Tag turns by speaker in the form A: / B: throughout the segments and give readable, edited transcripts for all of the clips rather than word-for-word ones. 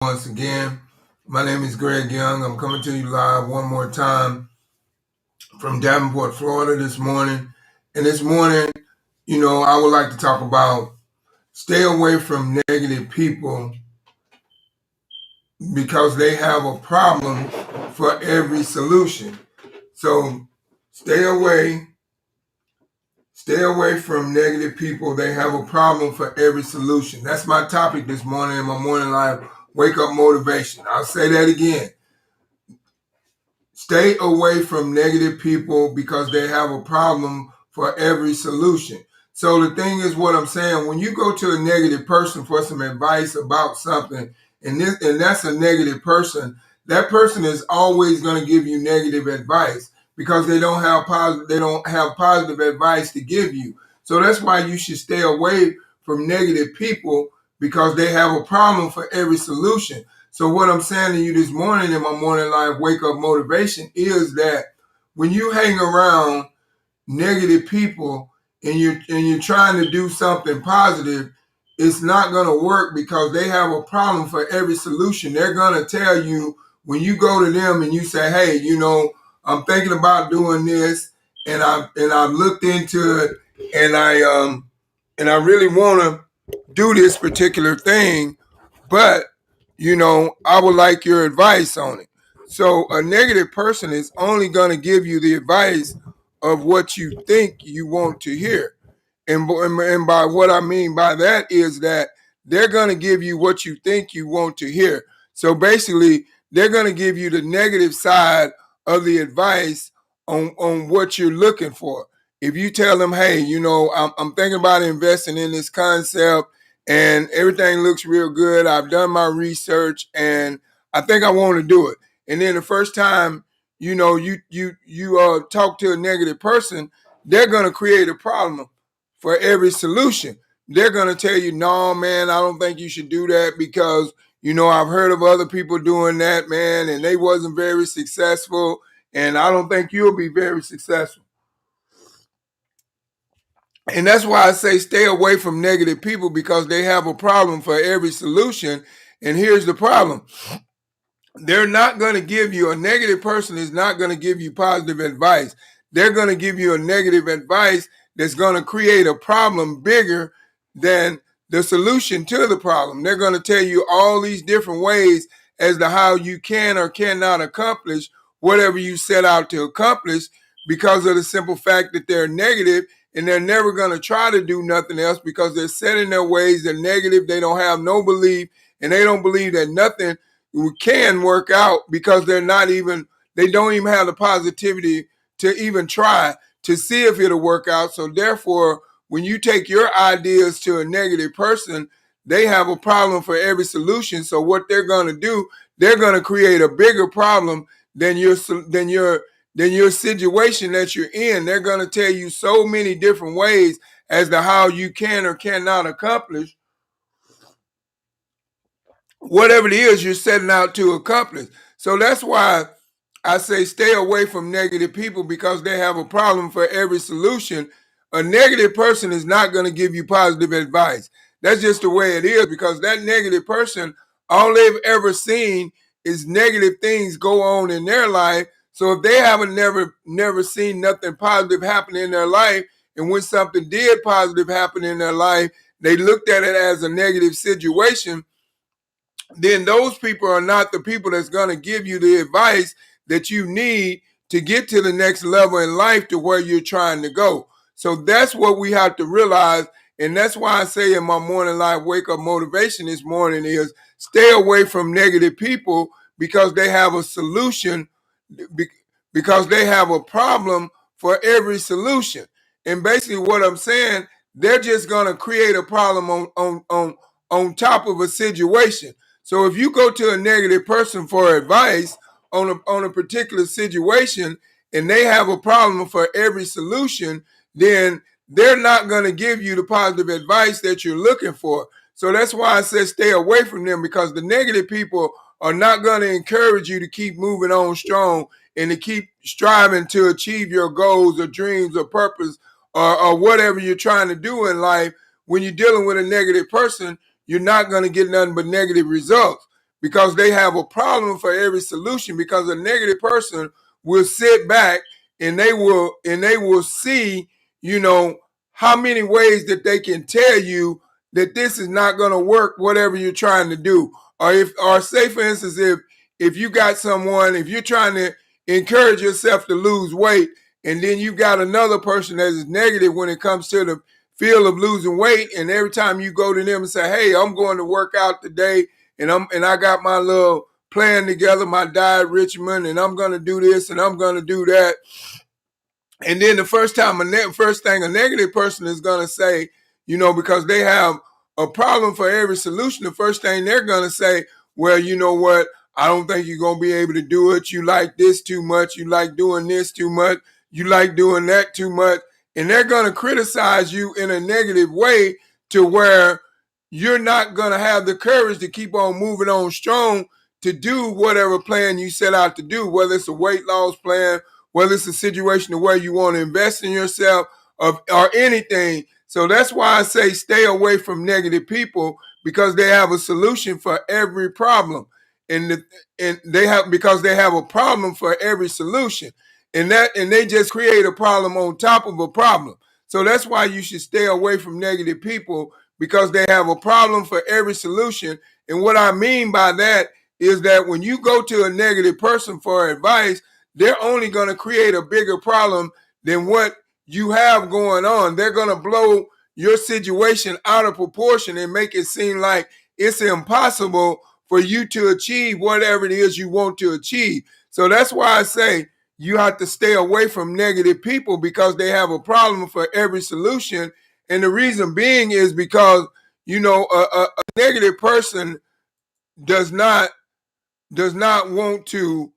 A: Once again. My name is Greg Young. I'm coming to you live one more time from Davenport, Florida this morning. And this morning, I would like to talk about stay away from negative people because they have a problem for every solution. So stay away from negative people. They have a problem for every solution. That's my topic this morning in my morning live wake up motivation. I'll say that again. Stay away from negative people because they have a problem for every solution. So the thing is what I'm saying, when you go to a negative person for some advice about something, and that's a negative person, that person is always going to give you negative advice because they don't have positive advice to give you. So that's why you should stay away from negative people because they have a problem for every solution. So what I'm saying to you this morning in my morning live wake up motivation is that when you hang around negative people and you're trying to do something positive, it's not going to work because they have a problem for every solution. They're going to tell you when you go to them and you say, "Hey, I'm thinking about doing this and I've looked into it and I really want to do this particular thing, but I would like your advice on it." So a negative person is only going to give you the advice of what you think you want to hear. And by what I mean by that is that they're going to give you what you think you want to hear. So basically, they're going to give you the negative side of the advice on what you're looking for. If you tell them, "Hey, I'm thinking about investing in this concept and everything looks real good. I've done my research and I think I want to do it." And then the first time, you talk to a negative person, they're going to create a problem for every solution. They're going to tell you, "No, man, I don't think you should do that because, I've heard of other people doing that, man, and they wasn't very successful, and I don't think you'll be very successful." And that's why I say stay away from negative people because they have a problem for every solution. And here's the problem. They're not going to give you, a negative person is not going to give you positive advice. They're going to give you a negative advice that's going to create a problem bigger than the solution to the problem. They're going to tell you all these different ways as to how you can or cannot accomplish whatever you set out to accomplish because of the simple fact that they're negative, and they're never going to try to do nothing else because they're set in their ways. They're negative. They don't have no belief, and they don't believe that nothing can work out because they don't even have the positivity to even try to see if it'll work out. So therefore, when you take your ideas to a negative person, they have a problem for every solution. So what they're going to do, they're going to create a bigger problem than your situation that you're in. They're going to tell you so many different ways as to how you can or cannot accomplish whatever it is you're setting out to accomplish. So that's why I say stay away from negative people because they have a problem for every solution. A negative person is not going to give you positive advice. That's just the way it is because that negative person, all they've ever seen is negative things go on in their life. So if they haven't never seen nothing positive happen in their life, and when something did positive happen in their life, they looked at it as a negative situation, then those people are not the people that's going to give you the advice that you need to get to the next level in life to where you're trying to go. So that's what we have to realize. And that's why I say in my morning live wake up motivation this morning is stay away from negative people because they have a solution, because they have a problem for every solution. And basically what I'm saying, they're just going to create a problem on top of a situation. So if you go to a negative person for advice on a particular situation and they have a problem for every solution, then they're not going to give you the positive advice that you're looking for. So that's why I said stay away from them because the negative people are not going to encourage you to keep moving on strong and to keep striving to achieve your goals or dreams or purpose or whatever you're trying to do in life. When you're dealing with a negative person, you're not going to get nothing but negative results because they have a problem for every solution, because a negative person will sit back and they will see, you know, how many ways that they can tell you that this is not going to work, whatever you're trying to do. Or say for instance, if you got someone, if you're trying to encourage yourself to lose weight, and then you got another person that is negative when it comes to the field of losing weight, and every time you go to them and say, hey, I'm going to work out today, and I got my little plan together, my diet regimen, and I'm going to do this and I'm going to do that. And then the first thing a negative person is going to say, you know, because they have a problem for every solution, the first thing they're going to say, well, you know what? I don't think you're going to be able to do it. You like this too much. You like doing this too much. You like doing that too much. And they're going to criticize you in a negative way to where you're not going to have the courage to keep on moving on strong to do whatever plan you set out to do, whether it's a weight loss plan, whether it's a situation where you want to invest in yourself or anything. So that's why I say stay away from negative people, because they have a solution for every problem. And because they have a problem for every solution. And they just create a problem on top of a problem. So that's why you should stay away from negative people, because they have a problem for every solution. And what I mean by that is that when you go to a negative person for advice, they're only going to create a bigger problem than what you have going on. They're going to blow your situation out of proportion and make it seem like it's impossible for you to achieve whatever it is you want to achieve. So that's why I say you have to stay away from negative people, because they have a problem for every solution. And the reason being is because, you know, a negative person does not want to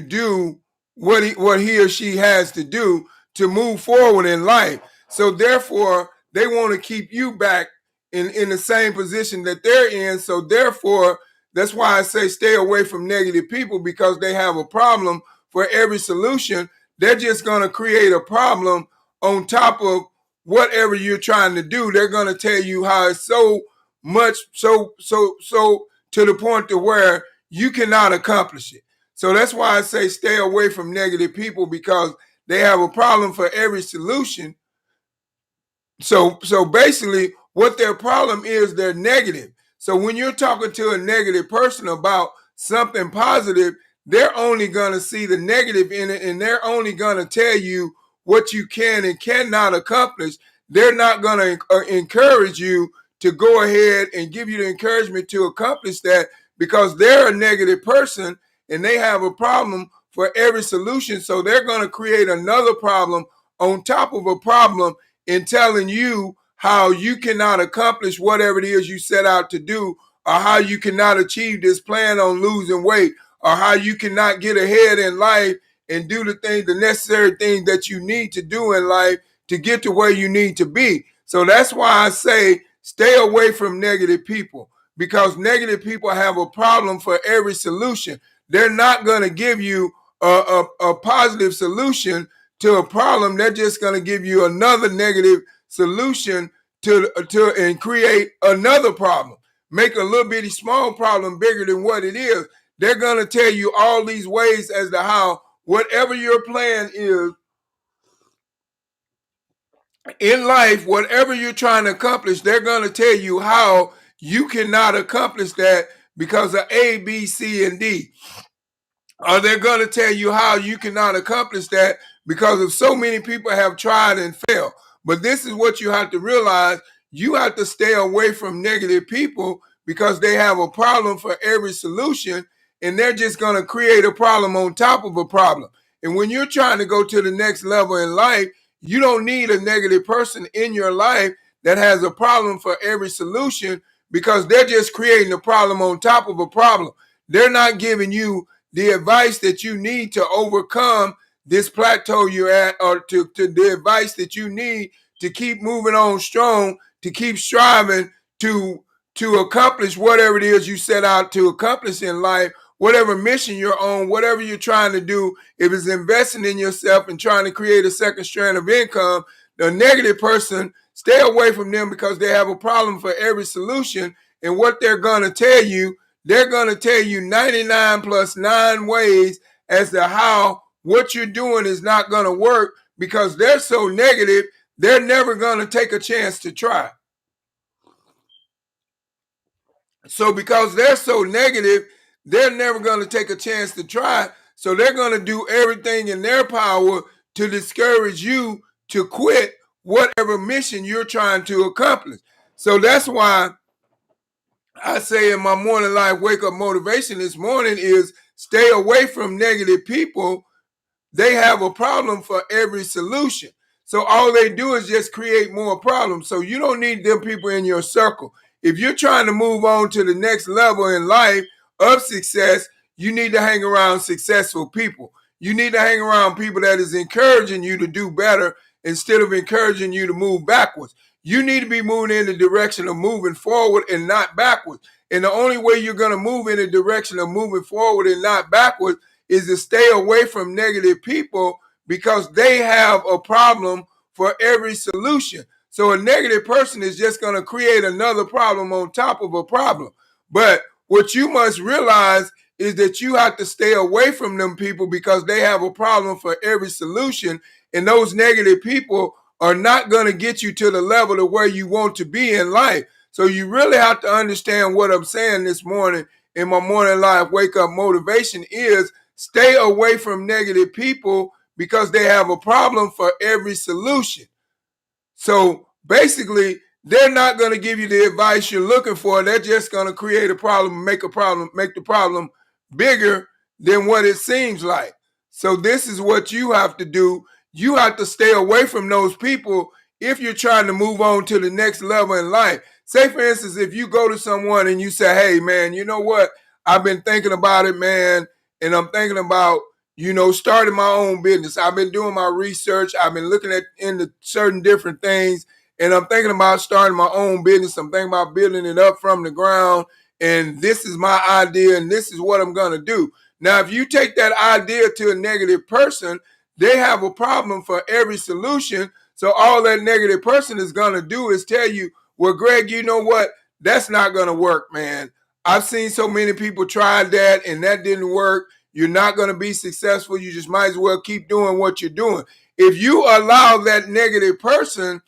A: do what he or she has to do to move forward in life. So therefore, they want to keep you back in the same position that they're in. So therefore, that's why I say stay away from negative people, because they have a problem for every solution. They're just going to create a problem on top of whatever you're trying to do. They're going to tell you how it's so to the point to where you cannot accomplish it. So that's why I say stay away from negative people, because they have a problem for every solution. So basically what their problem is, they're negative. So when you're talking to a negative person about something positive, they're only going to see the negative in it, and they're only going to tell you what you can and cannot accomplish. They're not going to encourage you to go ahead and give you the encouragement to accomplish that, because they're a negative person and they have a problem for every solution. So they're going to create another problem on top of a problem in telling you how you cannot accomplish whatever it is you set out to do, or how you cannot achieve this plan on losing weight, or how you cannot get ahead in life and do the necessary things that you need to do in life to get to where you need to be. So that's why I say stay away from negative people, because negative people have a problem for every solution. They're not going to give you a positive solution to a problem. They're just going to give you another negative solution to and create another problem. Make a little bitty small problem bigger than what it is. They're going to tell you all these ways as to how whatever your plan is in life, whatever you're trying to accomplish, they're going to tell you how you cannot accomplish that because of A, B, C, and D. Or they're going to tell you how you cannot accomplish that because of so many people have tried and failed. But this is what you have to realize. You have to stay away from negative people, because they have a problem for every solution, and they're just going to create a problem on top of a problem. And when you're trying to go to the next level in life, you don't need a negative person in your life that has a problem for every solution, because they're just creating a problem on top of a problem. They're not giving you the advice that you need to overcome this plateau you're at, or to the advice that you need to keep moving on strong, to keep striving to accomplish whatever it is you set out to accomplish in life, whatever mission you're on, whatever you're trying to do. If it's investing in yourself and trying to create a second strand of income, the negative person, stay away from them, because they have a problem for every solution. And what they're going to tell you, they're going to tell you 99 plus 9 ways as to how what you're doing is not going to work, because they're so negative, they're never going to take a chance to try. So because they're so negative, they're never going to take a chance to try. So they're going to do everything in their power to discourage you to quit whatever mission you're trying to accomplish. So that's why I say in my morning life wake up motivation this morning is stay away from negative people. They have a problem for every solution. So all they do is just create more problems. So you don't need them people in your circle. If you're trying to move on to the next level in life of success, you need to hang around successful people. You need to hang around people that is encouraging you to do better instead of encouraging you to move backwards. You need to be moving in the direction of moving forward and not backwards. And the only way you're going to move in the direction of moving forward and not backwards is to stay away from negative people, because they have a problem for every solution. So a negative person is just going to create another problem on top of a problem. But what you must realize is that you have to stay away from them people, because they have a problem for every solution. And those negative people are not going to get you to the level of where you want to be in life. So you really have to understand what I'm saying this morning in my morning live wake up motivation is stay away from negative people, because they have a problem for every solution. So basically, they're not going to give you the advice you're looking for. They're just going to create a problem, make the problem bigger than what it seems like. So this is what you have to do. You have to stay away from those people if you're trying to move on to the next level in life. Say, for instance, if you go to someone and you say, hey, man, you know what? I've been thinking about it, man, and I'm thinking about, starting my own business. I've been doing my research. I've been looking into certain different things, and I'm thinking about starting my own business. I'm thinking about building it up from the ground, and this is my idea, and this is what I'm going to do. Now, if you take that idea to a negative person, they have a problem for every solution. So all that negative person is going to do is tell you, well, Greg, you know what? That's not going to work, man. I've seen so many people try that and that didn't work. You're not going to be successful. You just might as well keep doing what you're doing. If you allow that negative person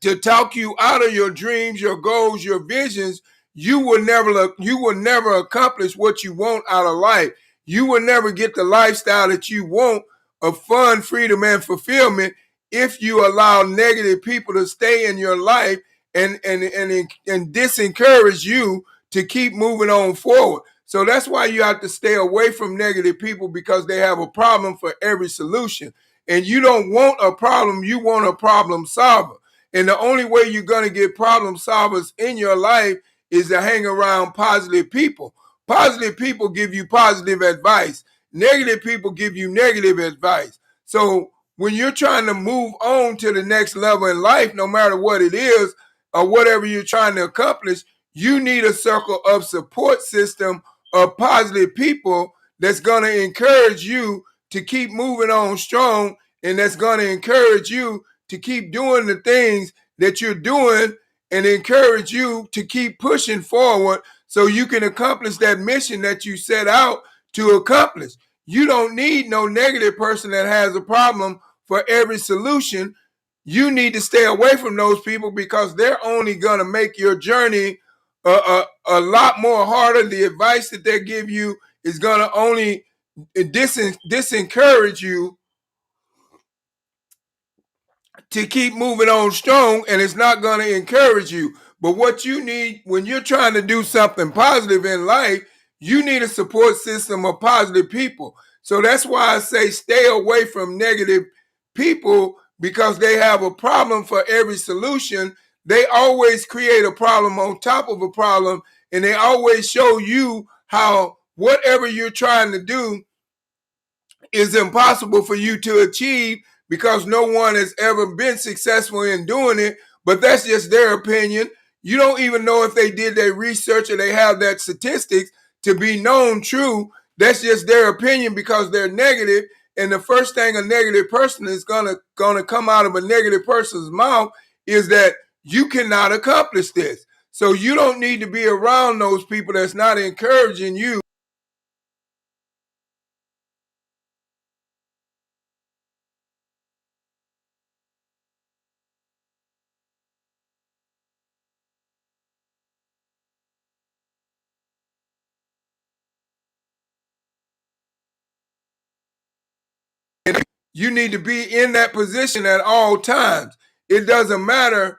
A: to talk you out of your dreams, your goals, your visions, you will never accomplish what you want out of life. You will never get the lifestyle that you want of fun, freedom, and fulfillment if you allow negative people to stay in your life and disencourage you to keep moving on forward. So that's why you have to stay away from negative people, because they have a problem for every solution. And you don't want a problem, you want a problem solver. And the only way you're going to get problem solvers in your life is to hang around positive people. Positive people give you positive advice. Negative people give you negative advice. So when you're trying to move on to the next level in life, no matter what it is or whatever you're trying to accomplish, you need a circle of support system of positive people that's going to encourage you to keep moving on strong, and that's going to encourage you to keep doing the things that you're doing and encourage you to keep pushing forward so you can accomplish that mission that you set out to accomplish. You don't need no negative person that has a problem for every solution. You need to stay away from those people, because they're only going to make your journey a lot more harder. The advice that they give you is going to only disencourage you to keep moving on strong, and it's not going to encourage you. But what you need when you're trying to do something positive in life, you need a support system of positive people. So that's why I say stay away from negative people, because they have a problem for every solution. They always create a problem on top of a problem, and they always show you how whatever you're trying to do is impossible for you to achieve, because no one has ever been successful in doing it. But that's just their opinion. You don't even know if they did their research or they have that statistics to be known true. That's just their opinion, because they're negative. And the first thing a negative person is gonna come out of a negative person's mouth is that you cannot accomplish this. So you don't need to be around those people that's not encouraging you. You need to be in that position at all times. It doesn't matter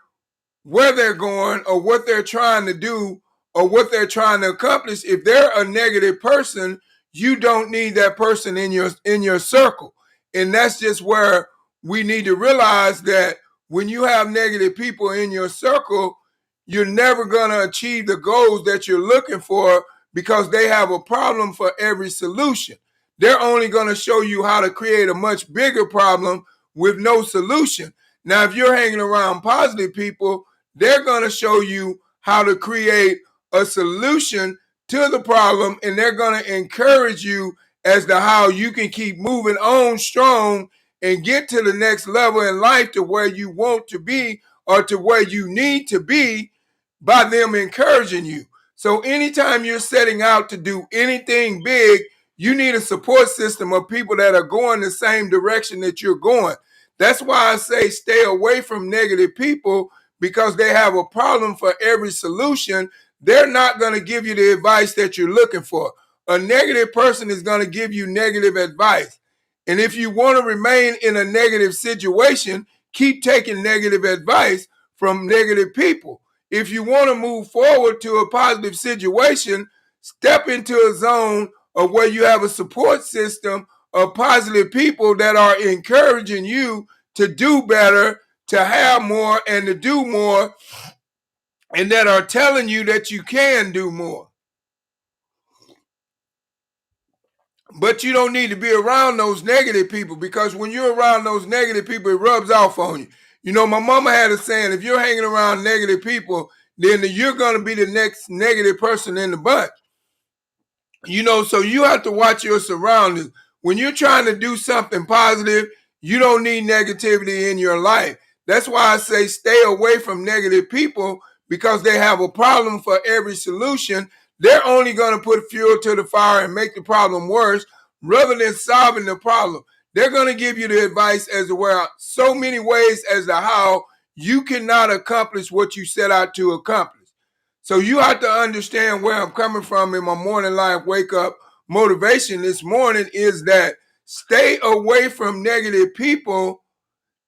A: where they're going or what they're trying to do or what they're trying to accomplish. If they're a negative person, you don't need that person in your circle. And that's just where we need to realize that when you have negative people in your circle, you're never going to achieve the goals that you're looking for, because they have a problem for every solution. They're only going to show you how to create a much bigger problem with no solution. Now, if you're hanging around positive people, they're going to show you how to create a solution to the problem, and they're going to encourage you as to how you can keep moving on strong and get to the next level in life, to where you want to be or to where you need to be, by them encouraging you. So anytime you're setting out to do anything big, you need a support system of people that are going the same direction that you're going. That's why I say stay away from negative people, because they have a problem for every solution. They're not going to give you the advice that you're looking for. A negative person is going to give you negative advice. And if you want to remain in a negative situation, keep taking negative advice from negative people. If you want to move forward to a positive situation, step into a zone of where you have a support system of positive people that are encouraging you to do better, to have more, and to do more, and that are telling you that you can do more. But you don't need to be around those negative people, because when you're around those negative people, it rubs off on you. You know, my mama had a saying, if you're hanging around negative people, then you're going to be the next negative person in the bunch. You know, so you have to watch your surroundings. When you're trying to do something positive, you don't need negativity in your life. That's why I say stay away from negative people, because they have a problem for every solution. They're only going to put fuel to the fire and make the problem worse, rather than solving the problem. They're going to give you the advice as to where so many ways as to how you cannot accomplish what you set out to accomplish. So you have to understand where I'm coming from in my morning life wake up motivation this morning is that stay away from negative people.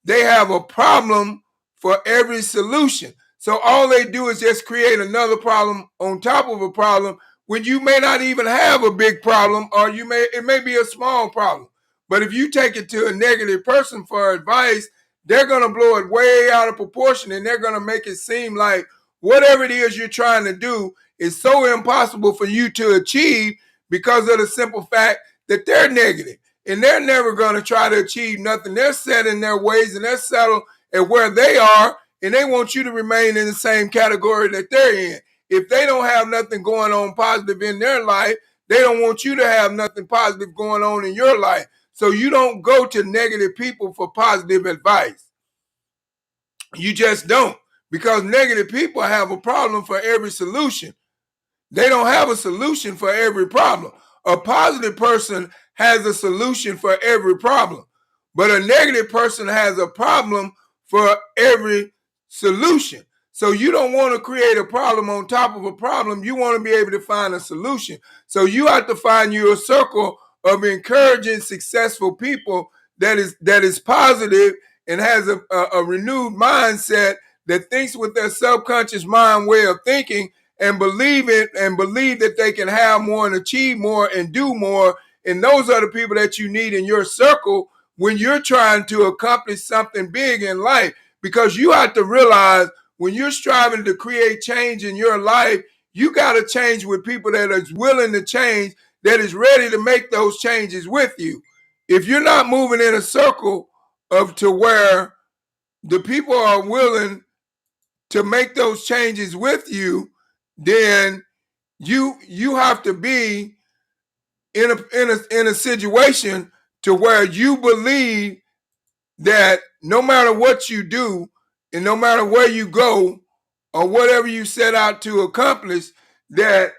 A: They have a problem for every solution. So all they do is just create another problem on top of a problem, when you may not even have a big problem, or it may be a small problem. But if you take it to a negative person for advice, they're going to blow it way out of proportion, and they're going to make it seem like whatever it is you're trying to do is so impossible for you to achieve, because of the simple fact that they're negative. And they're never going to try to achieve nothing. They're set in their ways, and they're settled at where they are, and they want you to remain in the same category that they're in. If they don't have nothing going on positive in their life, they don't want you to have nothing positive going on in your life. So you don't go to negative people for positive advice. You just don't, because negative people have a problem for every solution. They don't have a solution for every problem. A positive person has a solution for every problem, but a negative person has a problem for every solution. So you don't want to create a problem on top of a problem. You want to be able to find a solution. So you have to find you a circle of encouraging, successful people that is positive and has a renewed mindset, that thinks with their subconscious mind way of thinking, and believe it, and believe that they can have more and achieve more and do more. And those are the people that you need in your circle when you're trying to accomplish something big in life. Because you have to realize, when you're striving to create change in your life, you got to change with people that are willing to change, that is ready to make those changes with you. If you're not moving in a circle of to where the people are willing to make those changes with you, then you have to be in a situation to where you believe that no matter what you do and no matter where you go, or whatever you set out to accomplish, that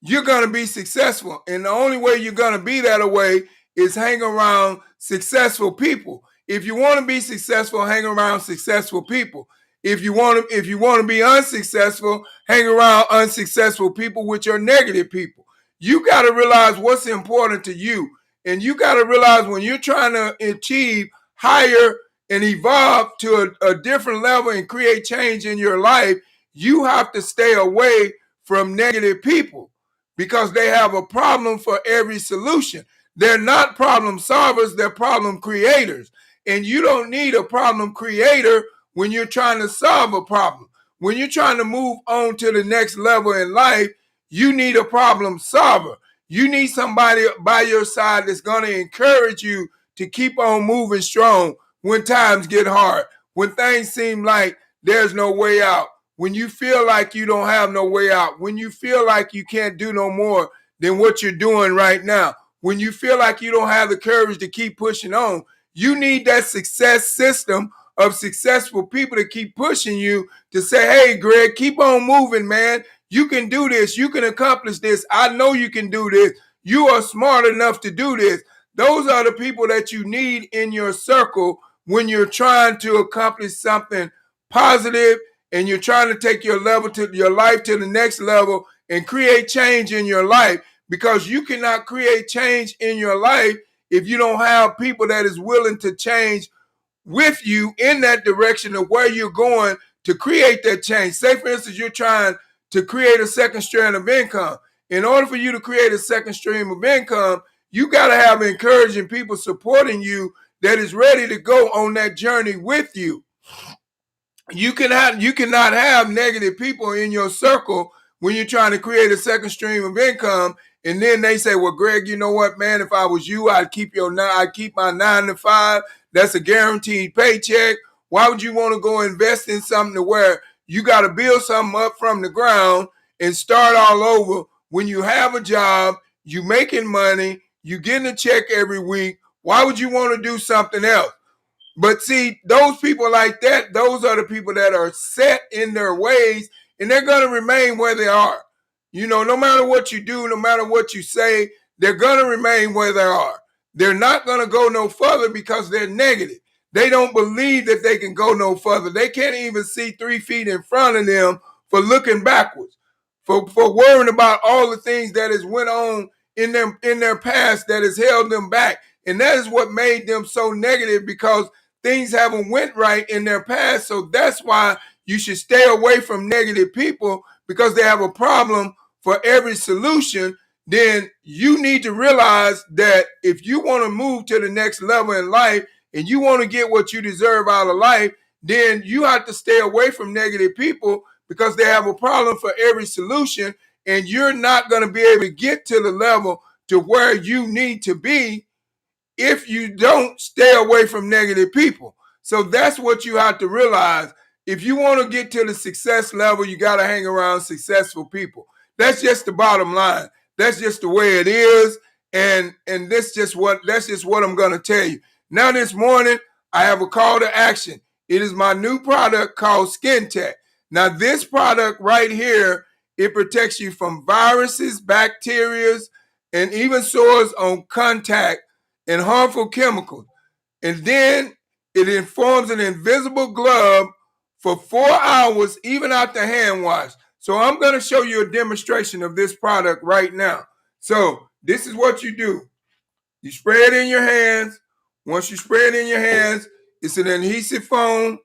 A: you're going to be successful. And the only way you're going to be that way is hang around successful people. If you want to be successful, hang around successful people. If you want to be unsuccessful, hang around unsuccessful people, which are negative people. You got to realize what's important to you. And you got to realize when you're trying to achieve higher and evolve to a different level and create change in your life, you have to stay away from negative people because they have a problem for every solution. They're not problem solvers, they're problem creators. And you don't need a problem creator when you're trying to solve a problem. When you're trying to move on to the next level in life, you need a problem solver. You need somebody by your side that's going to encourage you to keep on moving strong when times get hard, when things seem like there's no way out, when you feel like you don't have no way out, when you feel like you can't do no more than what you're doing right now, when you feel like you don't have the courage to keep pushing on, you need that success system of successful people to keep pushing you to say, hey, Greg, keep on moving, man. You can do this. You can accomplish this. I know you can do this. You are smart enough to do this. Those are the people that you need in your circle when you're trying to accomplish something positive and you're trying to take your life to the next level and create change in your life, because you cannot create change in your life if you don't have people that is willing to change with you in that direction of where you're going to create that change. Say, for instance, you're trying to create a second stream of income. In order for you to create a second stream of income, you got to have encouraging people supporting you that is ready to go on that journey with you. You cannot have negative people in your circle when you're trying to create a second stream of income, and then they say, well, Greg, you know what, man, if I was you, I'd keep my 9 to 5. That's a guaranteed paycheck. Why would you want to go invest in something to where you got to build something up from the ground and start all over when you have a job, you making money, you getting a check every week? Why would you want to do something else? But see, those people like that, those are the people that are set in their ways, and they're going to remain where they are. You know, no matter what you do, no matter what you say, they're going to remain where they are. They're not going to go no further because they're negative. They don't believe that they can go no further. They can't even see 3 feet in front of them for looking backwards, for worrying about all the things that has went on in their past that has held them back. And that is what made them so negative, because things haven't went right in their past. So that's why you should stay away from negative people, because they have a problem for every solution. Then you need to realize that if you want to move to the next level in life and you want to get what you deserve out of life, then you have to stay away from negative people, because they have a problem for every solution, and you're not going to be able to get to the level to where you need to be if you don't stay away from negative people. So that's what you have to realize. If you want to get to the success level, you got to hang around successful people. That's just the bottom line. That's just the way it is. And that's just what I'm going to tell you. Now this morning, I have a call to action. It is my new product called Skin Tech. Now this product right here, it protects you from viruses, bacteria, and even sores on contact and harmful chemicals. And then it forms an invisible glove for 4 hours, even after hand wash. So I'm going to show you a demonstration of this product right now. So this is what you do. You spray it in your hands. Once you spray it in your hands, it's an adhesive foam.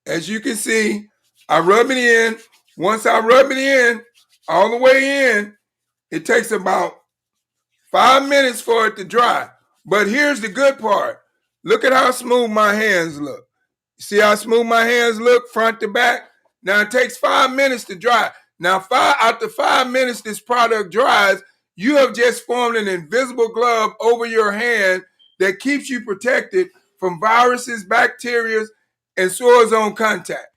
A: As you can see, I rub it in. Once I rub it in, all the way in, it takes about 5 minutes for it to dry. But here's the good part. Look at how smooth my hands look. See how smooth my hands look front to back? Now it takes 5 minutes to dry. Now after 5 minutes this product dries, you have just formed an invisible glove over your hand that keeps you protected from viruses, bacteria, and sores on contact.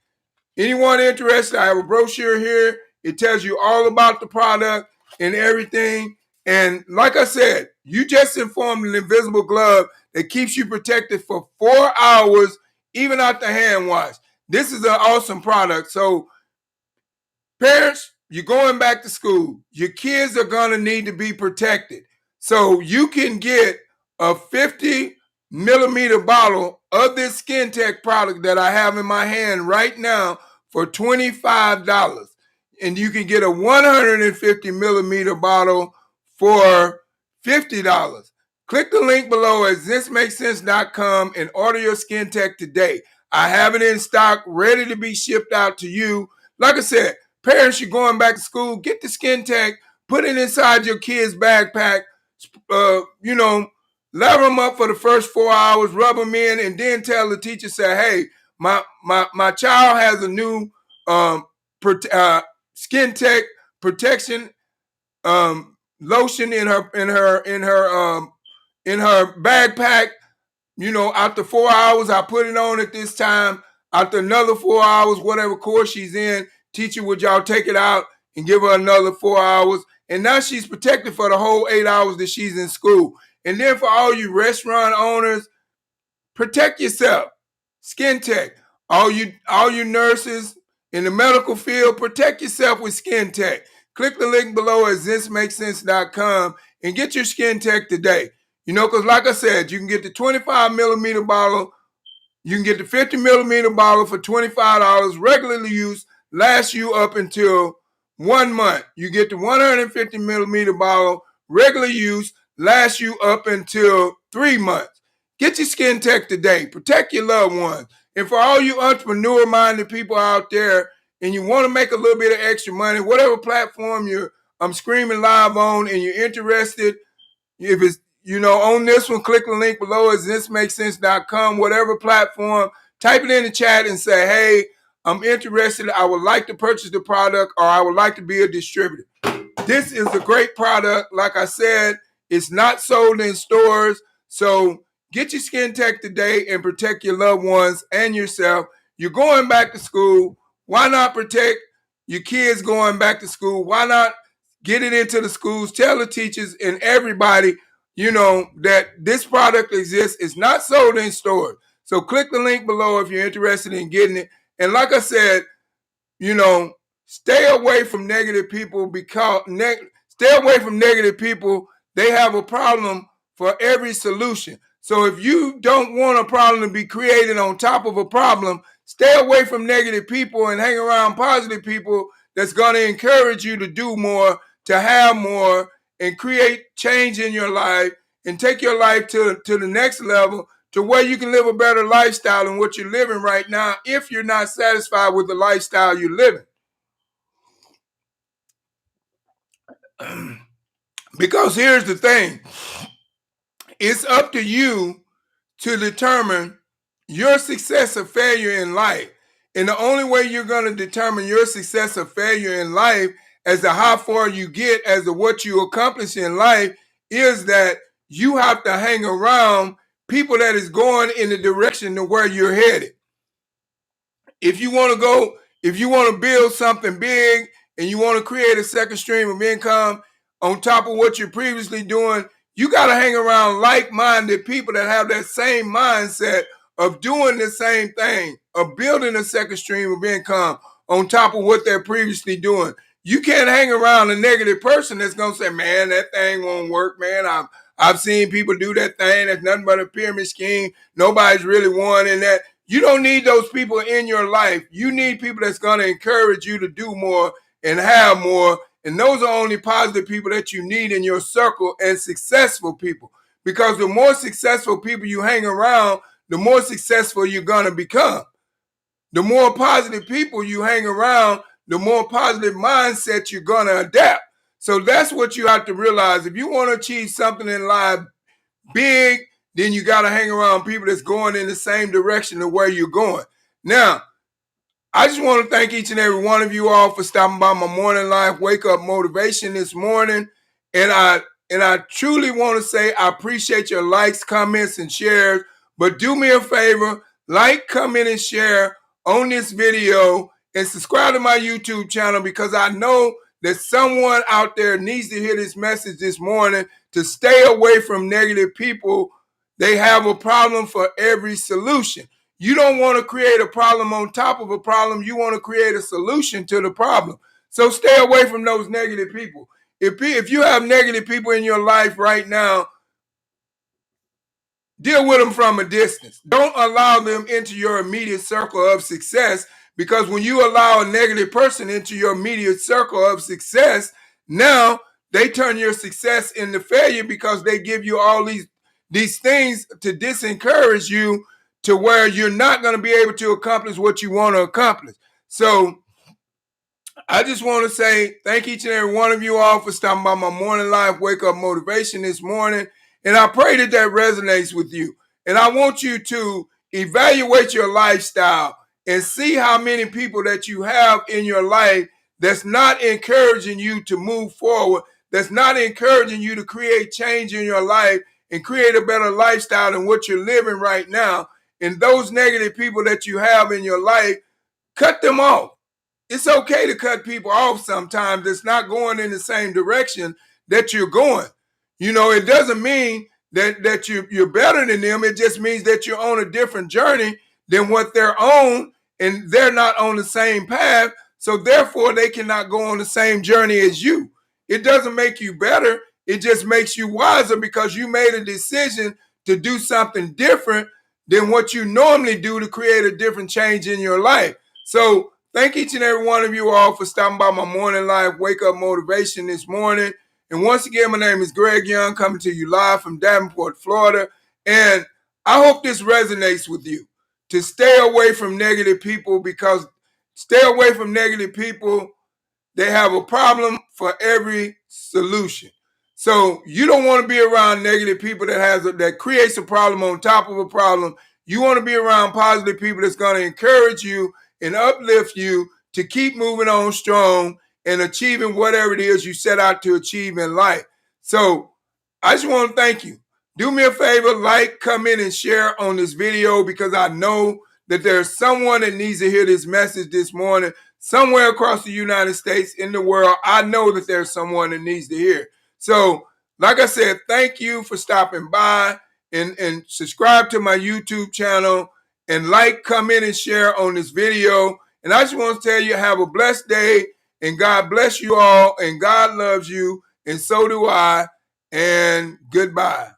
A: Anyone interested, I have a brochure here. It tells you all about the product and everything. And like I said, you just informed an invisible glove that keeps you protected for 4 hours, even after hand wash. This is an awesome product. So Parents, you're going back to school. Your kids are going to need to be protected. So you can get a 50 millimeter bottle of this Skin Tech product that I have in my hand right now for $25. And you can get a 150 millimeter bottle for $50. Click the link below at thismakesense.com and order your Skin Tech today. I have it in stock, ready to be shipped out to you. Like I said, parents, you're going back to school, get the Skin Tech, put it inside your kid's backpack, lever them up for the first 4 hours, rub them in, and then tell the teacher, say, hey, my child has a new Skin Tech protection lotion in her backpack. After 4 hours, I put it on at this time. After another 4 hours, whatever course she's in, teacher, would y'all take it out and give her another 4 hours? And now she's protected for the whole 8 hours that she's in school. And then for all you restaurant owners, protect yourself. Skin Tech. All you nurses in the medical field, protect yourself with Skin Tech. Click the link below at thismakesense.com and get your Skin Tech today. Because like I said, you can get the 25 millimeter bottle, you can get the 50 millimeter bottle for $25. Regularly used lasts you up until 1 month. You get the 150 millimeter bottle, regular use lasts you up until 3 months. Get your Skin Tech today. Protect your loved ones. And for all you entrepreneur-minded people out there, and you want to make a little bit of extra money, whatever platform I'm screaming live on, and you're interested, if it's on this one, click the link below at thismakesense.com, whatever platform, type it in the chat and say, hey, I'm interested. I would like to purchase the product, or I would like to be a distributor. This is a great product. Like I said, it's not sold in stores. So get your Skin Tech today and protect your loved ones and yourself. You're going back to school. Why not protect your kids going back to school? Why not get it into the schools? Tell the teachers and everybody, that this product exists. It's not sold in stores. So click the link below if you're interested in getting it. And like I said, stay away from negative people, because stay away from negative people. They have a problem for every solution. So if you don't want a problem to be created on top of a problem, stay away from negative people and hang around positive people that's going to encourage you to do more, to have more, and create change in your life and take your life to the next level, to where you can live a better lifestyle than what you're living right now if you're not satisfied with the lifestyle you're living. Because here's the thing. It's up to you to determine your success or failure in life. And the only way you're going to determine your success or failure in life as to how far you get, as to what you accomplish in life, is that you have to hang around people that is going in the direction to where you're headed. If you want to build something big and you want to create a second stream of income on top of what you're previously doing, you got to hang around like-minded people that have that same mindset of doing the same thing, of building a second stream of income on top of what they're previously doing. You can't hang around a negative person that's going to say, man, that thing won't work, man. I've seen people do that thing. That's nothing but a pyramid scheme. Nobody's really won in that. You don't need those people in your life. You need people that's going to encourage you to do more and have more. And those are only positive people that you need in your circle, and successful people. Because the more successful people you hang around, the more successful you're going to become. The more positive people you hang around, the more positive mindset you're going to adapt. So that's what you have to realize. If you want to achieve something in life big, then you got to hang around people that's going in the same direction of where you're going. Now, I just want to thank each and every one of you all for stopping by my Morning Life Wake Up Motivation this morning. And I truly want to say I appreciate your likes, comments, and shares. But do me a favor, like, comment, and share on this video, and subscribe to my YouTube channel, because I know that someone out there needs to hear this message this morning, to stay away from negative people. They have a problem for every solution. You don't want to create a problem on top of a problem. You want to create a solution to the problem. So stay away from those negative people. If you have negative people in your life right now, deal with them from a distance. Don't allow them into your immediate circle of success, because when you allow a negative person into your immediate circle of success, now they turn your success into failure, because they give you all these things to disencourage you to where you're not going to be able to accomplish what you want to accomplish. So I just want to say thank each and every one of you all for stopping by my Morning Live Wake Up Motivation this morning. And I pray that that resonates with you. And I want you to evaluate your lifestyle and see how many people that you have in your life that's not encouraging you to move forward, that's not encouraging you to create change in your life and create a better lifestyle than what you're living right now. And those negative people that you have in your life, cut them off. It's okay to cut people off sometimes that's not going in the same direction that you're going. You know, it doesn't mean that you're better than them. It just means that you're on a different journey than what they're on, and they're not on the same path. So therefore, they cannot go on the same journey as you. It doesn't make you better. It just makes you wiser, because you made a decision to do something different than what you normally do to create a different change in your life. So thank each and every one of you all for stopping by my Morning Live Wake Up Motivation this morning. And once again, my name is Greg Young, coming to you live from Davenport, Florida. And I hope this resonates with you, to stay away from negative people, because stay away from negative people. They have a problem for every solution. So you don't want to be around negative people that creates a problem on top of a problem. You want to be around positive people that's going to encourage you and uplift you to keep moving on strong and achieving whatever it is you set out to achieve in life. So I just want to thank you. Do me a favor, like, comment, and share on this video, because I know that there's someone that needs to hear this message this morning, somewhere across the United States, in the world. I know that there's someone that needs to hear. So, like I said, thank you for stopping by, and subscribe to my YouTube channel, and like, comment, and share on this video. And I just want to tell you, have a blessed day, and God bless you all, and God loves you, and so do I, and goodbye.